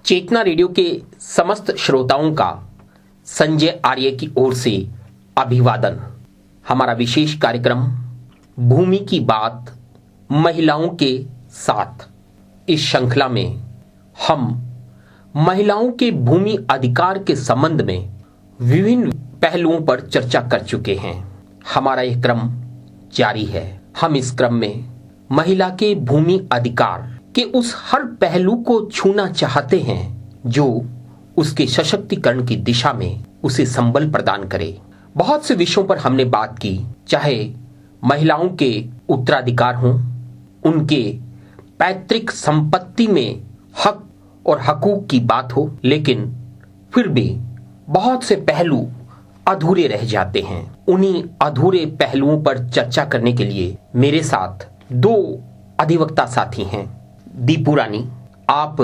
चेतना radio के समस्त श्रोताओं का संजय आर्य की ओर से अभिवादन। हमारा विशेष कार्यक्रम भूमि की बात महिलाओं के साथ, इस श्रृंखला में हम महिलाओं के भूमि अधिकार के संबंध में विभिन्न पहलुओं पर चर्चा कर चुके हैं। हमारा यह क्रम जारी है। हम इस क्रम में महिला के भूमि अधिकार के उस हर पहलू को छूना चाहते हैं जो उसके सशक्तिकरण की दिशा में उसे संबल प्रदान करे। बहुत से विषयों पर हमने बात की, चाहे महिलाओं के उत्तराधिकार हों, उनके पैतृक संपत्ति में हक और हकूक की बात हो, लेकिन फिर भी बहुत से पहलू अधूरे रह जाते हैं। उन्हीं अधूरे पहलुओं पर चर्चा करने के लिए मेरे साथ दो अधिवक्ता साथी हैं। दीपू रानी, आप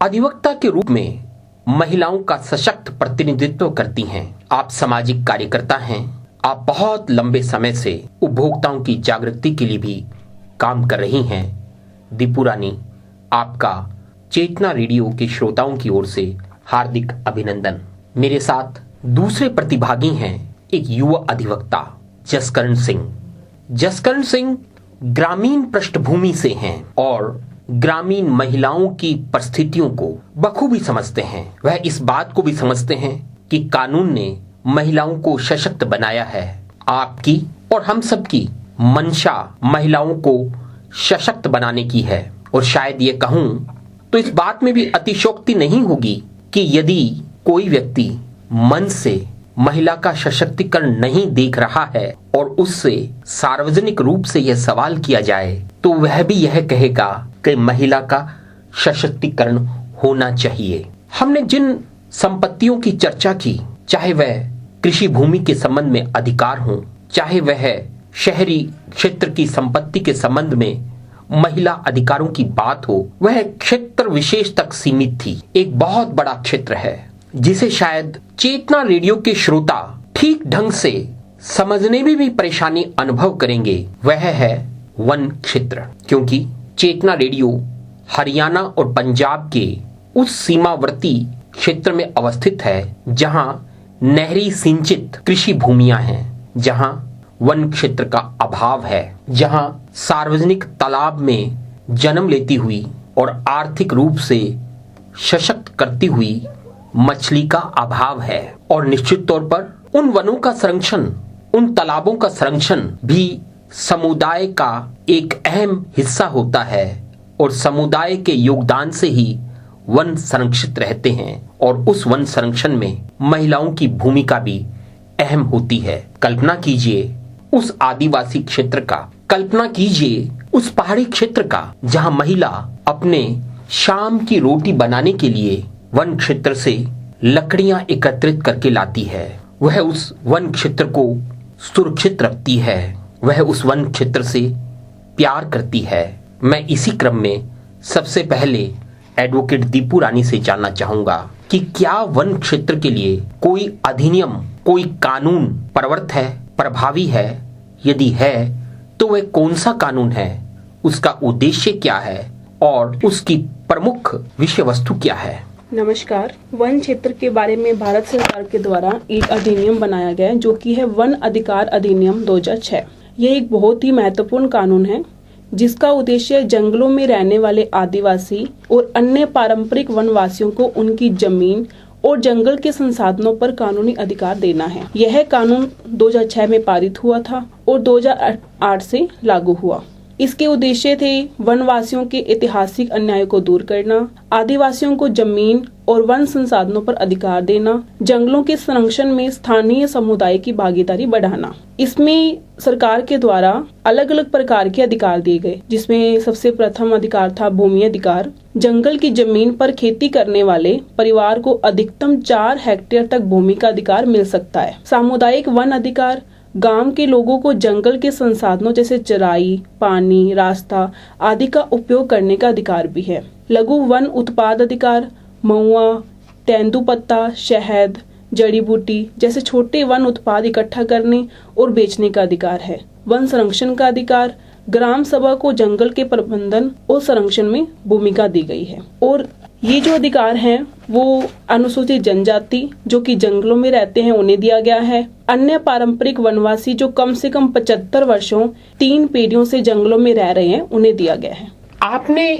अधिवक्ता के रूप में महिलाओं का सशक्त प्रतिनिधित्व करती हैं। आप सामाजिक कार्यकर्ता हैं। आप बहुत लंबे समय से उपभोक्ताओं की जागृति के लिए भी काम कर रही हैं। दीपू रानी, आपका चेतना रेडियो के श्रोताओं की ओर से हार्दिक अभिनंदन। मेरे साथ दूसरे प्रतिभागी हैं एक युवा अधिवक्ता जसकरण सिंह। जसकरण सिंह ग्रामीण पृष्ठभूमि से हैं और ग्रामीण महिलाओं की परिस्थितियों को बखूबी समझते हैं। वह इस बात को भी समझते हैं कि कानून ने महिलाओं को सशक्त बनाया है। आपकी और हम सबकी मंशा महिलाओं को सशक्त बनाने की है। और शायद ये कहूं तो इस बात में भी अतिशयोक्ति नहीं होगी कि यदि कोई व्यक्ति मन से महिला का सशक्तिकरण नहीं देख रहा है और उससे सार्वजनिक रूप से यह सवाल किया जाए तो वह भी यह कहेगा कि महिला का सशक्तिकरण होना चाहिए। हमने जिन संपत्तियों की चर्चा की, चाहे वह कृषि भूमि के संबंध में अधिकार हो, चाहे वह शहरी क्षेत्र की संपत्ति के संबंध में महिला अधिकारों की बात हो, वह क्षेत्र विशेष तक सीमित थी। एक बहुत बड़ा क्षेत्र है जिसे शायद चेतना रेडियो के श्रोता ठीक ढंग से समझने में भी परेशानी अनुभव करेंगे। वह है वन क्षेत्र, क्योंकि चेतना रेडियो हरियाणा और पंजाब के उस सीमावर्ती क्षेत्र में अवस्थित है जहां नहरी सिंचित कृषि भूमियां हैं, जहां वन क्षेत्र का अभाव है, जहां सार्वजनिक तालाब में जन्म लेती हुई और आर्थिक रूप से सशक्त करती हुई मछली का अभाव है। और निश्चित तौर पर उन वनों का संरक्षण, उन तालाबों का संरक्षण भी समुदाय का एक अहम हिस्सा होता है और समुदाय के योगदान से ही वन संरक्षित रहते हैं और उस वन संरक्षण में महिलाओं की भूमिका भी अहम होती है। कल्पना कीजिए उस आदिवासी क्षेत्र का, कल्पना कीजिए उस पहाड़ी क्षेत्र का जहां महिला अपने शाम की रोटी बनाने के लिए वन क्षेत्र से लकड़ियां एकत्रित करके लाती है। वह उस वन क्षेत्र को सुरक्षित रखती है, वह उस वन क्षेत्र से प्यार करती है। मैं इसी क्रम में सबसे पहले एडवोकेट दीपू रानी से जानना चाहूंगा कि क्या वन क्षेत्र के लिए कोई अधिनियम, कोई कानून प्रवर्त है, प्रभावी है? यदि है तो वह कौन सा कानून है, उसका उद्देश्य क्या है और उसकी प्रमुख विषय वस्तु क्या है? नमस्कार। वन क्षेत्र के बारे में भारत सरकार के द्वारा एक अधिनियम बनाया गया है जो कि है वन अधिकार अधिनियम 2006। यह एक बहुत ही महत्वपूर्ण कानून है जिसका उद्देश्य जंगलों में रहने वाले आदिवासी और अन्य पारंपरिक वनवासियों को उनकी जमीन और जंगल के संसाधनों पर कानूनी अधिकार देना है। यह कानून 2006 में पारित हुआ था और 2008 से लागू हुआ। इसके उद्देश्य थे वनवासियों के ऐतिहासिक अन्याय को दूर करना, आदिवासियों को जमीन और वन संसाधनों पर अधिकार देना, जंगलों के संरक्षण में स्थानीय समुदाय की भागीदारी बढ़ाना। इसमें सरकार के द्वारा अलग अलग प्रकार के अधिकार दिए गए, जिसमें सबसे प्रथम अधिकार था भूमि अधिकार। जंगल की जमीन पर खेती करने वाले परिवार को अधिकतम 4 हेक्टेयर तक भूमि का अधिकार मिल सकता है। सामुदायिक वन अधिकार, गांव के लोगों को जंगल के संसाधनों जैसे चराई, पानी, रास्ता आदि का उपयोग करने का अधिकार भी है। लघु वन उत्पाद अधिकार, महुआ, तेंदुपत्ता, शहद, जड़ी बूटी जैसे छोटे वन उत्पाद इकट्ठा करने और बेचने का अधिकार है। वन संरक्षण का अधिकार, ग्राम सभा को जंगल के प्रबंधन और संरक्षण में भूमिका दी गई है। और ये जो अधिकार हैं वो अनुसूचित जनजाति जो कि जंगलों में रहते हैं उन्हें दिया गया है। अन्य पारंपरिक वनवासी जो कम से कम 75 वर्षों 3 पीढ़ियों से जंगलों में रह रहे हैं उन्हें दिया गया है। आपने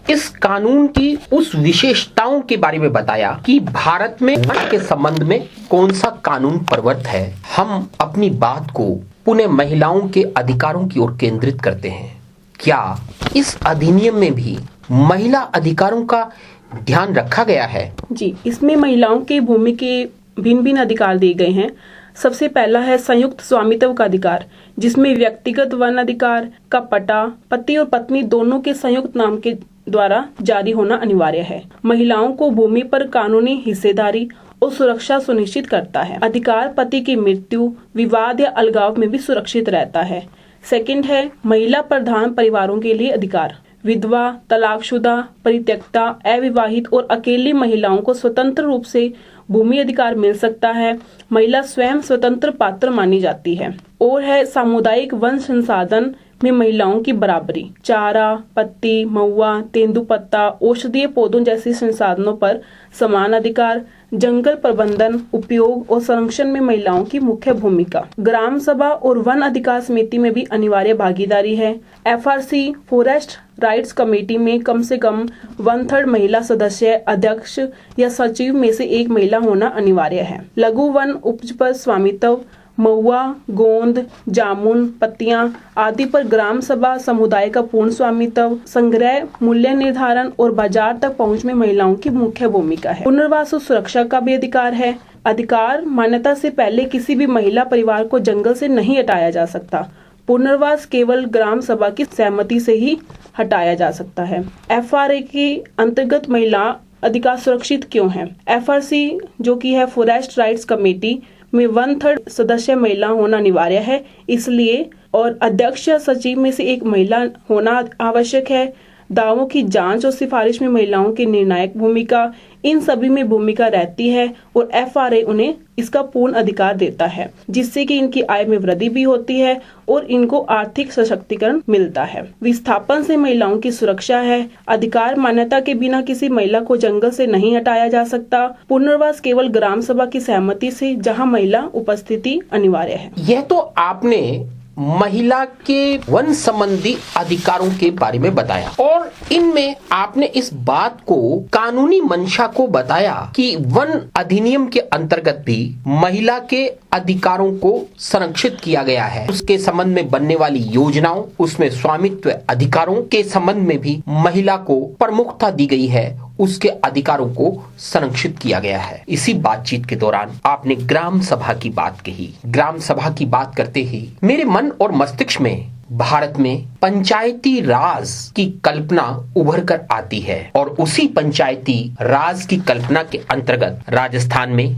इस कानून की उस विशेषताओं के बारे में बताया कि भारत में वन के संबंध में कौन सा कानून प्रवर्त है। हम अपनी बात को पुनः महिलाओं के अधिकारों की ओर केंद्रित करते हैं। क्या इस अधिनियम में भी महिला अधिकारों का ध्यान रखा गया है? जी, इसमें महिलाओं की भूमि के भिन्न भिन्न अधिकार दिए गए हैं। सबसे पहला है संयुक्त स्वामित्व का अधिकार, जिसमें व्यक्तिगत वन अधिकार का पट्टा पति और पत्नी दोनों के संयुक्त नाम के द्वारा जारी होना अनिवार्य है। महिलाओं को भूमि पर कानूनी हिस्सेदारी और सुरक्षा सुनिश्चित करता है। अधिकार पति की मृत्यु, विवाद या अलगाव में भी सुरक्षित रहता है। सेकंड है महिला प्रधान परिवारों के लिए अधिकार। विधवा, तलाकशुदा, परित्यक्ता, अविवाहित और अकेली महिलाओं को स्वतंत्र रूप से भूमि अधिकार मिल सकता है। महिला स्वयं स्वतंत्र पात्र मानी जाती है। और है सामुदायिक वन संसाधन में महिलाओं की बराबरी। चारा, पत्ती, महुआ, तेंदुपत्ता, औषधीय पौधों जैसे संसाधनों पर समान अधिकार। जंगल प्रबंधन, उपयोग और संरक्षण में महिलाओं की मुख्य भूमिका। ग्राम सभा और वन अधिकार समिति में भी अनिवार्य भागीदारी है। FRC फॉरेस्ट राइट्स कमेटी में कम से कम 1/3 महिला सदस्य, अध्यक्ष या सचिव में से एक महिला होना अनिवार्य है। लघु वन उपज पर स्वामित्व, महुआ, गोंद, जामुन, पत्तियां आदि पर ग्राम सभा समुदाय का पूर्ण स्वामित्व। संग्रह, मूल्य निर्धारण और बाजार तक पहुंच में महिलाओं की मुख्य भूमिका है। पुनर्वास और सुरक्षा का भी अधिकार है। अधिकार मान्यता से पहले किसी भी महिला परिवार को जंगल से नहीं हटाया जा सकता। पुनर्वास केवल ग्राम सभा की सहमति से ही हटाया जा सकता है। FRA के अंतर्गत महिला अधिकार सुरक्षित क्यों है? FRC जो कि है फॉरेस्ट राइट्स कमेटी में 1/3 सदस्य महिला होना अनिवार्य है, इसलिए और अध्यक्ष या सचिव में से एक महिला होना आवश्यक है। दावों की जांच और सिफारिश में महिलाओं की निर्णायक भूमिका, इन सभी में भूमिका रहती है और FRA उन्हें इसका पूर्ण अधिकार देता है, जिससे कि इनकी आय में वृद्धि भी होती है और इनको आर्थिक सशक्तिकरण मिलता है। विस्थापन से महिलाओं की सुरक्षा है। अधिकार मान्यता के बिना किसी महिला को जंगल से नहीं हटाया जा सकता। पुनर्वास केवल ग्राम सभा की सहमति से, जहां महिला उपस्थिति अनिवार्य है। यह तो आपने महिला के वन संबंधी अधिकारों के बारे में बताया और इनमें आपने इस बात को कानूनी मंशा को बताया कि वन अधिनियम के अंतर्गत भी महिला के अधिकारों को संरक्षित किया गया है। उसके संबंध में बनने वाली योजनाओं, उसमें स्वामित्व अधिकारों के संबंध में भी महिला को प्रमुखता दी गई है, उसके अधिकारों को संरक्षित किया गया है। इसी बातचीत के दौरान आपने ग्राम सभा की बात कही। ग्राम सभा की बात करते ही मेरे मन और मस्तिष्क में भारत में पंचायती राज की कल्पना उभर कर आती है और उसी पंचायती राज की कल्पना के अंतर्गत राजस्थान में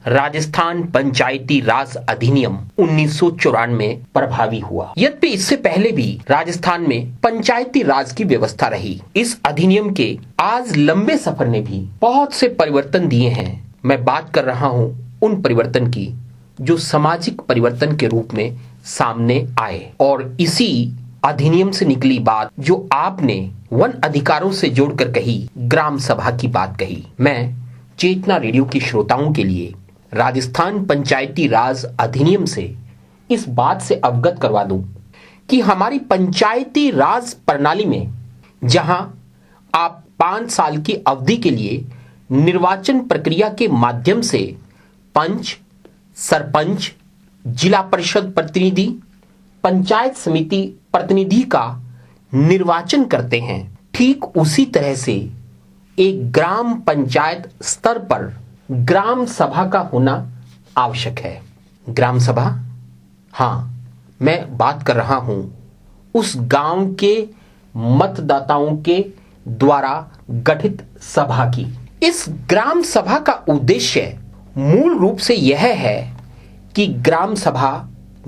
राजस्थान पंचायती राज अधिनियम 1994 प्रभावी हुआ। यद्यपि इससे पहले भी राजस्थान में पंचायती राज की व्यवस्था रही। इस अधिनियम के आज लंबे सफर ने भी बहुत से परिवर्तन दिए हैं। मैं बात कर रहा हूं उन परिवर्तन की जो सामाजिक परिवर्तन के रूप में सामने आए और इसी अधिनियम से निकली बात जो आपने वन अधिकारों से जोड़कर कही, ग्राम सभा की बात कही। मैं चेतना रेडियो के श्रोताओं के लिए राजस्थान पंचायती राज अधिनियम से इस बात से अवगत करवा दूं कि हमारी पंचायती राज प्रणाली में जहां आप 5 साल की अवधि के लिए निर्वाचन प्रक्रिया के माध्यम से पंच, सरपंच, जिला परिषद प्रतिनिधि, पंचायत समिति प्रतिनिधि का निर्वाचन करते हैं, ठीक उसी तरह से एक ग्राम पंचायत स्तर पर ग्राम सभा का होना आवश्यक है। ग्राम सभा, हाँ, मैं बात कर रहा हूं उस गांव के मतदाताओं के द्वारा गठित सभा की। इस ग्राम सभा का उद्देश्य मूल रूप से यह है कि ग्राम सभा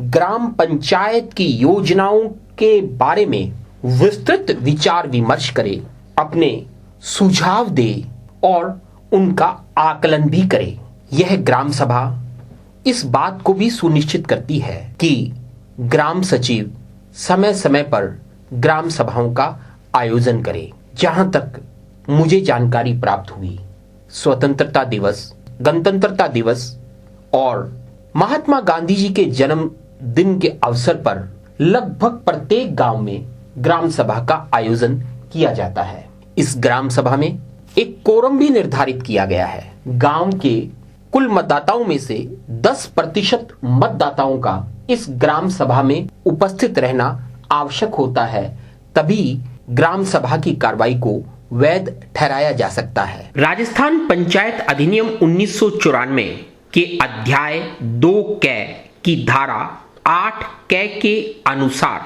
ग्राम पंचायत की योजनाओं के बारे में विस्तृत विचार विमर्श करे, अपने सुझाव दे और उनका आकलन भी करे। यह ग्राम सभा इस बात को भी सुनिश्चित करती है कि ग्राम सचिव समय समय पर ग्राम सभाओं का आयोजन करे। जहां तक मुझे जानकारी प्राप्त हुई, स्वतंत्रता दिवस, गणतंत्रता दिवस और महात्मा गांधी जी के जन्मदिन के अवसर पर लगभग प्रत्येक गांव में ग्राम सभा का आयोजन किया जाता है। इस ग्राम सभा में एक कोरम भी निर्धारित किया गया है। गांव के कुल मतदाताओं में से 10% मतदाताओं का इस ग्राम सभा में उपस्थित रहना आवश्यक होता है, तभी ग्राम सभा की कार्रवाई को वैध ठहराया जा सकता है। राजस्थान पंचायत अधिनियम 1994 के अध्याय 2 कै की धारा 8 कै के अनुसार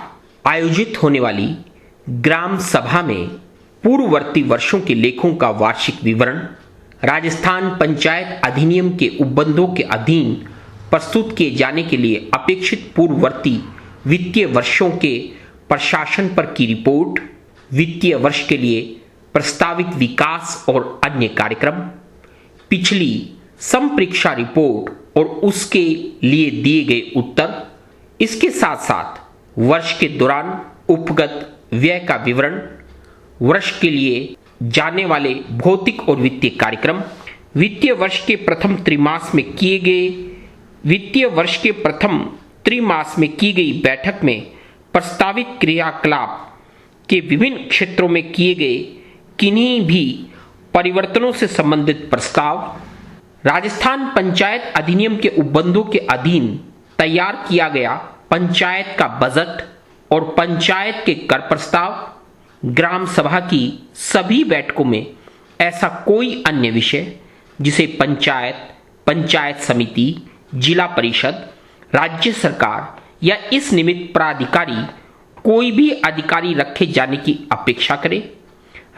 आयोजित होने वाली ग्राम सभा में पूर्ववर्ती वर्षों के लेखों का वार्षिक विवरण राजस्थान पंचायत अधिनियम के उपबंधों के अधीन प्रस्तुत किए जाने के लिए अपेक्षित पूर्ववर्ती वित्तीय वर्षों के प्रशासन पर की रिपोर्ट, वित्तीय वर्ष के लिए प्रस्तावित विकास और अन्य कार्यक्रम, पिछली संपरीक्षा रिपोर्ट और उसके लिए दिए गए उत्तर, इसके साथ साथ वर्ष के दौरान उपगत व्यय का विवरण, वर्ष के लिए जाने वाले भौतिक और वित्तीय कार्यक्रम, वित्तीय वर्ष के प्रथम त्रैमास में की गई बैठक में प्रस्तावित क्रियाकलाप के विभिन्न क्षेत्रों में किए गए किन्हीं भी परिवर्तनों से संबंधित प्रस्ताव, राजस्थान पंचायत अधिनियम के उपबंधों के अधीन तैयार किया गया पंचायत का बजट और पंचायत के कर प्रस्ताव, ग्राम सभा की सभी बैठकों में ऐसा कोई अन्य विषय जिसे पंचायत, पंचायत समिति, जिला परिषद, राज्य सरकार या इस निमित्त प्राधिकारी कोई भी अधिकारी रखे जाने की अपेक्षा करे,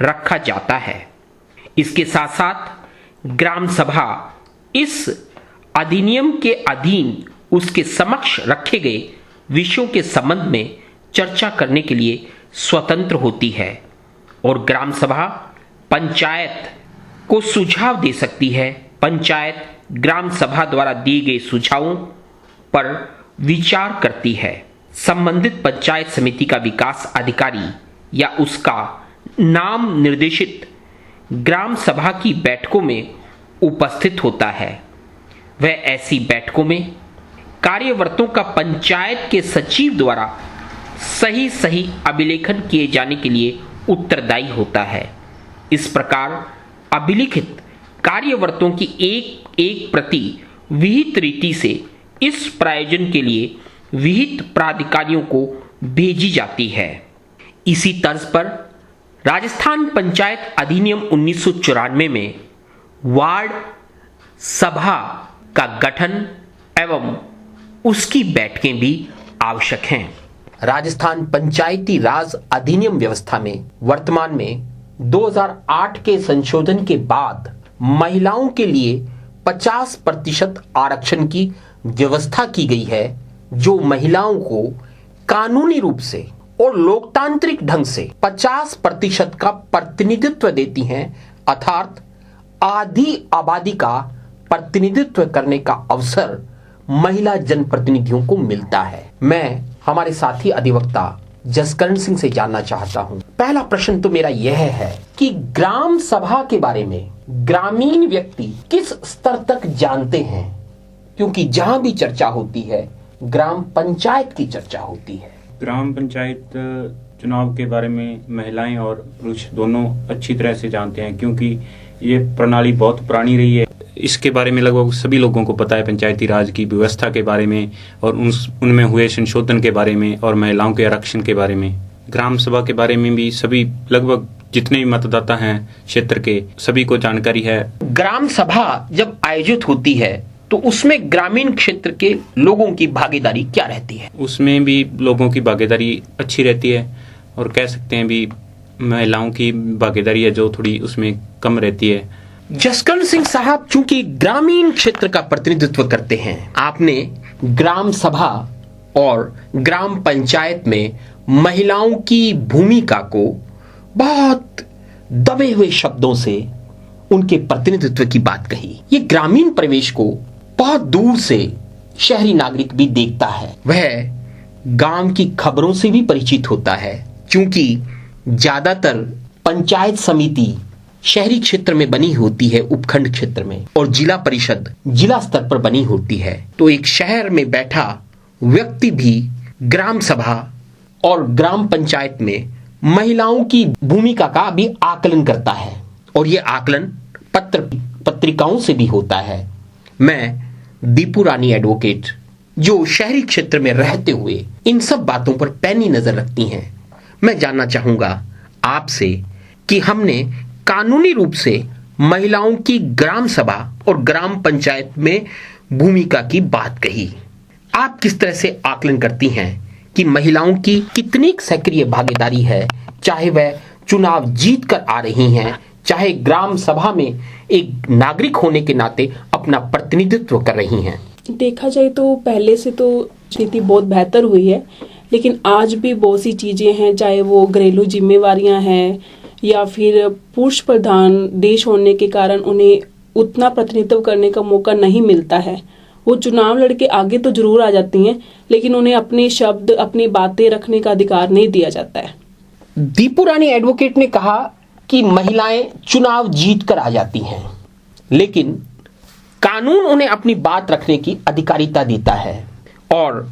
रखा जाता है। इसके साथ साथ ग्राम सभा इस अधिनियम के अधीन उसके समक्ष रखे गए विषयों के संबंध में चर्चा करने के लिए स्वतंत्र होती है और ग्राम सभा पंचायत को सुझाव दे सकती है। पंचायत ग्राम सभा द्वारा दिए गए सुझावों पर विचार करती है। संबंधित पंचायत समिति का विकास अधिकारी या उसका नाम निर्देशित ग्राम सभा की बैठकों में उपस्थित होता है। वह ऐसी बैठकों में कार्यवर्तों का पंचायत के सचिव द्वारा सही अभिलेखन किए जाने के लिए उत्तरदायी होता है। इस प्रकार अभिलिखित कार्यवर्तों की एक प्रति विहित रीति से इस प्रयोजन के लिए विहित प्राधिकारियों को भेजी जाती है। इसी तर्ज पर राजस्थान पंचायत अधिनियम 1994 में वार्ड सभा का गठन एवं उसकी बैठकें भी आवश्यक हैं। राजस्थान पंचायती राज अधिनियम व्यवस्था में वर्तमान में 2008 के संशोधन के बाद महिलाओं के लिए 50% आरक्षण की व्यवस्था की गई है, जो महिलाओं को कानूनी रूप से और लोकतांत्रिक ढंग से 50% का प्रतिनिधित्व देती हैं, अर्थात आधी आबादी का प्रतिनिधित्व करने का अवसर महिला जनप्रतिनिधियों को मिलता है। मैं हमारे साथी अधिवक्ता जसकरण सिंह से जानना चाहता हूं। पहला प्रश्न तो मेरा यह है कि ग्राम सभा के बारे में ग्रामीण व्यक्ति किस स्तर तक जानते हैं, क्योंकि जहां भी चर्चा होती है ग्राम पंचायत की चर्चा होती है। ग्राम पंचायत चुनाव के बारे में महिलाएं और पुरुष दोनों अच्छी तरह से जानते हैं, क्योंकि ये प्रणाली बहुत पुरानी रही है। इसके बारे में लगभग सभी लोगों को पता है, पंचायती राज की व्यवस्था के बारे में और उनमें हुए संशोधन के बारे में और महिलाओं के आरक्षण के बारे में। ग्राम सभा के बारे में भी सभी लगभग जितने भी मतदाता हैं क्षेत्र के सभी को जानकारी है। ग्राम सभा जब आयोजित होती है तो उसमें ग्रामीण क्षेत्र के लोगों की भागीदारी क्या रहती है? उसमें भी लोगों की भागीदारी अच्छी रहती है और कह सकते हैं भी महिलाओं की भागीदारी है जो थोड़ी उसमें कम रहती है। जसकरण सिंह साहब, चूंकि ग्रामीण क्षेत्र का प्रतिनिधित्व करते हैं, आपने ग्राम सभा और ग्राम पंचायत में महिलाओं की भूमिका को बहुत दबे हुए शब्दों से उनके प्रतिनिधित्व की बात कही। ये ग्रामीण प्रवेश को बहुत दूर से शहरी नागरिक भी देखता है, वह गांव की खबरों से भी परिचित होता है, क्योंकि ज्यादातर पंचायत समिति शहरी क्षेत्र में बनी होती है, उपखंड क्षेत्र में, और जिला परिषद जिला स्तर पर बनी होती है, तो एक शहर में बैठा व्यक्ति भी ग्राम सभा और ग्राम पंचायत में महिलाओं की भूमिका का भी आकलन करता है, और यह आकलन पत्रिकाओं से भी होता है। मैं दीपू रानी एडवोकेट, जो शहरी क्षेत्र में रहते हुए इन सब बातों पर पैनी नजर रखती हैं, मैं जानना चाहूंगा आपसे कि हमने कानूनी रूप से महिलाओं की ग्राम सभा और ग्राम पंचायत में भूमिका की बात कही। आप किस तरह से आकलन करती हैं कि महिलाओं की कितनी सक्रिय भागीदारी है, चाहे वह चुनाव जीत कर आ रही हैं, चाहे ग्राम सभा में एक नागरिक होने के नाते अपना प्रतिनिधित्व कर रही हैं? देखा जाए तो पहले से तो स्थिति बहुत बेहतर हुई है, लेकिन आज भी बहुत सी चीजें हैं, चाहे वो घरेलू जिम्मेवारियां हैं या फिर पुरुष प्रधान देश होने के कारण उन्हें उतना प्रतिनिधित्व करने का मौका नहीं मिलता है। वो चुनाव लड़के आगे तो जरूर आ जाती हैं, लेकिन उन्हें अपने शब्द, अपनी बातें रखने का अधिकार नहीं दिया जाता है। दीपू रानी एडवोकेट ने कहा कि महिलाएं चुनाव जीत कर आ जाती हैं, लेकिन कानून उन्हें अपनी बात रखने की अधिकारिता देता है। और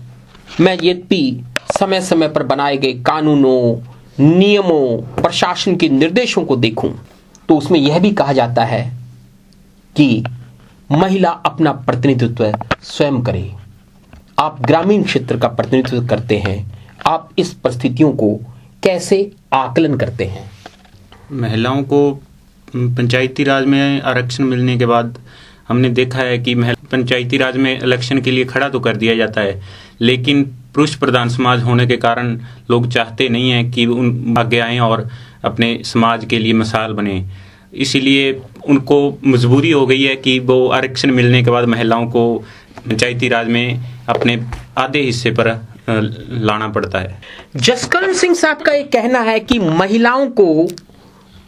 मैं यद्यपि समय समय पर बनाए गए कानूनों, नियमों, प्रशासन के निर्देशों को देखूं तो उसमें यह भी कहा जाता है कि महिला अपना प्रतिनिधित्व स्वयं करे। आप ग्रामीण क्षेत्र का प्रतिनिधित्व करते हैं, आप इस परिस्थितियों को कैसे आकलन करते हैं? महिलाओं को पंचायती राज में आरक्षण मिलने के बाद हमने देखा है कि पंचायती राज में इलेक्शन के लिए खड़ा तो कर दिया जाता है, लेकिन पुरुष प्रधान समाज होने के कारण लोग चाहते नहीं हैं कि उन आगे आएं और अपने समाज के लिए मिसाल बने। इसीलिए उनको मजबूरी हो गई है कि वो आरक्षण मिलने के बाद महिलाओं को पंचायती राज में अपने आधे हिस्से पर लाना पड़ता है। जसकरण सिंह साहब का एक कहना है कि महिलाओं को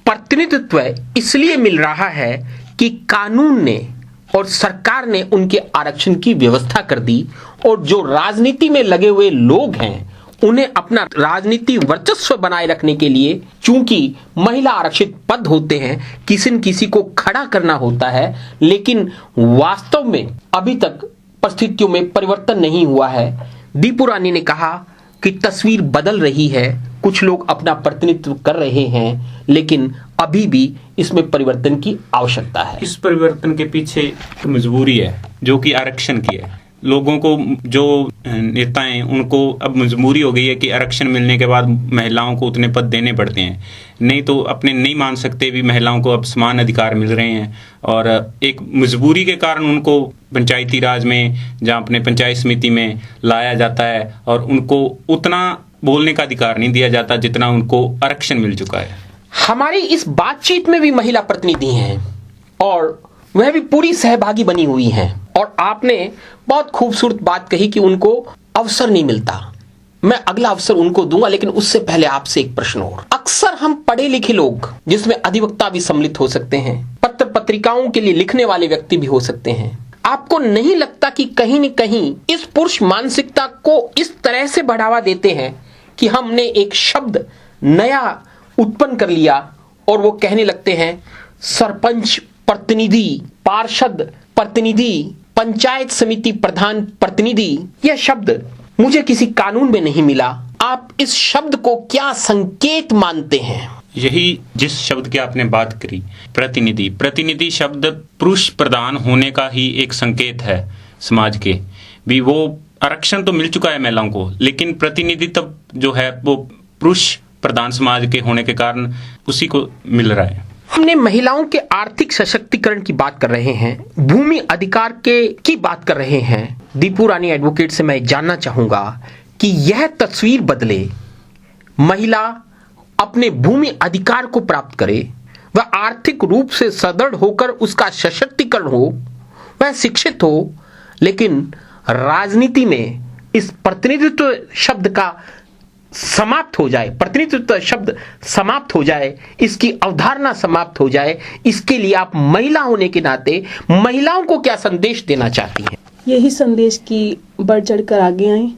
प्रतिनिधित्व इसलिए मिल रहा है कि कानून ने और सरकार ने उनके आरक्षण की व्यवस्था कर दी, और जो राजनीति में लगे हुए लोग हैं उन्हें अपना राजनीति वर्चस्व बनाए रखने के लिए, चूंकि महिला आरक्षित पद होते हैं, किसी न किसी को खड़ा करना होता है, लेकिन वास्तव में अभी तक परिस्थितियों में परिवर्तन नहीं हुआ है। दीपू रानी ने कहा कि तस्वीर बदल रही है, कुछ लोग अपना प्रतिनिधित्व कर रहे हैं, लेकिन अभी भी इसमें परिवर्तन की आवश्यकता है। इस परिवर्तन के पीछे मजबूरी है जो कि आरक्षण की है। लोगों को, जो नेता हैं, उनको अब मजबूरी हो गई है कि आरक्षण मिलने के बाद महिलाओं को उतने पद देने पड़ते हैं, नहीं तो अपने नहीं मान सकते भी महिलाओं को अब समान अधिकार मिल रहे हैं। और एक मजबूरी के कारण उनको पंचायती राज में, जहाँ अपने पंचायत समिति में लाया जाता है, और उनको उतना बोलने का अधिकार नहीं दिया जाता जितना उनको आरक्षण मिल चुका है। हमारी इस बातचीत में भी महिला प्रतिनिधि हैं और वह भी पूरी सहभागी बनी हुई हैं, और आपने बहुत खूबसूरत बात कही कि उनको अवसर नहीं मिलता। मैं अगला अवसर उनको दूंगा, लेकिन उससे पहले आपसे एक प्रश्न और। अक्सर हम पढ़े लिखे लोग, जिसमें अधिवक्ता भी सम्मिलित हो सकते हैं, पत्र पत्रिकाओं के लिए लिखने वाले व्यक्ति भी हो सकते हैं, आपको नहीं लगता कि कहीं न कहीं इस पुरुष मानसिकता को इस तरह से बढ़ावा देते हैं कि हमने एक शब्द नया उत्पन्न कर लिया और वो कहने लगते हैं सरपंच प्रतिनिधि, पार्षद प्रतिनिधि, पंचायत समिति प्रधान प्रतिनिधि? यह शब्द मुझे किसी कानून में नहीं मिला। आप इस शब्द को क्या संकेत मानते हैं? यही जिस शब्द की आपने बात करी, प्रतिनिधि, प्रतिनिधि शब्द पुरुष प्रधान होने का ही एक संकेत है समाज के भी। वो आरक्षण तो मिल चुका है महिलाओं को, लेकिन प्रतिनिधित्व जो है वो पुरुष प्रधान समाज के होने के कारण उसी को मिल रहा है। हमने महिलाओं के आर्थिक सशक्तिकरण की बात कर रहे हैं, भूमि अधिकार की बात कर रहे हैं। दीपू रानी एडवोकेट से मैं जानना चाहूंगा कि यह तस्वीर बदले, महिला अपने भूमि अधिकार को प्राप्त करे, वह आर्थिक रूप से सदृढ़ होकर उसका सशक्तिकरण हो, वह शिक्षित हो, लेकिन राजनीति में इस प्रतिनिधित्व शब्द का समाप्त हो जाए, प्रतिनिधित्व शब्द समाप्त हो जाए, इसकी अवधारणा समाप्त हो जाए, इसके लिए आप महिला होने के नाते महिलाओं को क्या संदेश देना चाहती हैं? यही संदेश कि बढ़ चढ़कर आगे आएं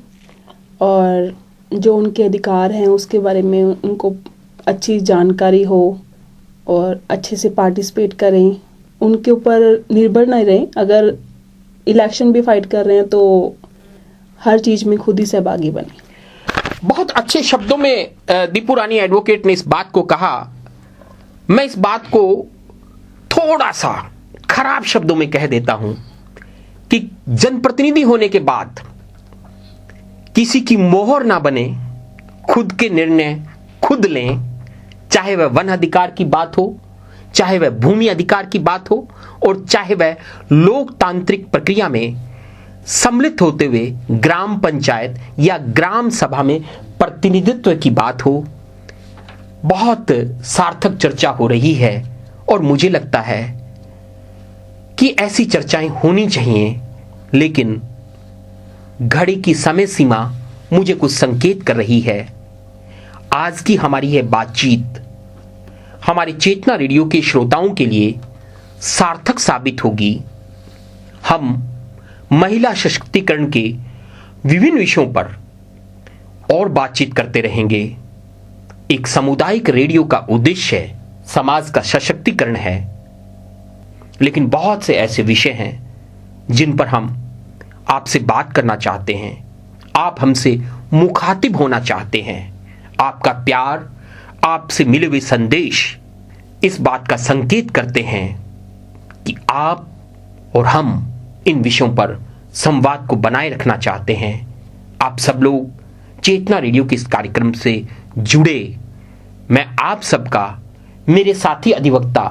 और जो उनके अधिकार हैं उसके बारे में उनको अच्छी जानकारी हो, और अच्छे से पार्टिसिपेट करें, उनके ऊपर निर्भर नहीं रहें। अगर इलेक्शन भी फाइट कर रहे हैं तो हर चीज़ में खुद ही सहभागी बने। बहुत अच्छे शब्दों में दीपू रानी एडवोकेट ने इस बात को कहा। मैं इस बात को थोड़ा सा खराब शब्दों में कह देता हूं कि जनप्रतिनिधि होने के बाद किसी की मोहर ना बने, खुद के निर्णय खुद लें, चाहे वह वन अधिकार की बात हो, चाहे वह भूमि अधिकार की बात हो, और चाहे वह लोकतांत्रिक प्रक्रिया में सम्मिलित होते हुए ग्राम पंचायत या ग्राम सभा में प्रतिनिधित्व की बात हो। बहुत सार्थक चर्चा हो रही है और मुझे लगता है कि ऐसी चर्चाएं होनी चाहिए, लेकिन घड़ी की समय सीमा मुझे कुछ संकेत कर रही है। आज की हमारी यह बातचीत हमारे चेतना रेडियो के श्रोताओं के लिए सार्थक साबित होगी। हम महिला सशक्तिकरण के विभिन्न विषयों पर और बातचीत करते रहेंगे। एक सामुदायिक रेडियो का उद्देश्य समाज का सशक्तिकरण है, लेकिन बहुत से ऐसे विषय हैं जिन पर हम आपसे बात करना चाहते हैं, आप हमसे मुखातिब होना चाहते हैं। आपका प्यार, आपसे मिले हुए संदेश इस बात का संकेत करते हैं कि आप और हम इन विषयों पर संवाद को बनाए रखना चाहते हैं। आप सब लोग चेतना रेडियो के इस कार्यक्रम से जुड़े। मैं आप सबका मेरे साथी अधिवक्ता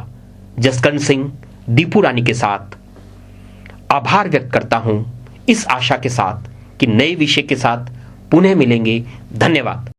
जसकरण सिंह दीपू रानी के साथ आभार व्यक्त करता हूं, इस आशा के साथ कि नए विषय के साथ पुनः मिलेंगे। धन्यवाद।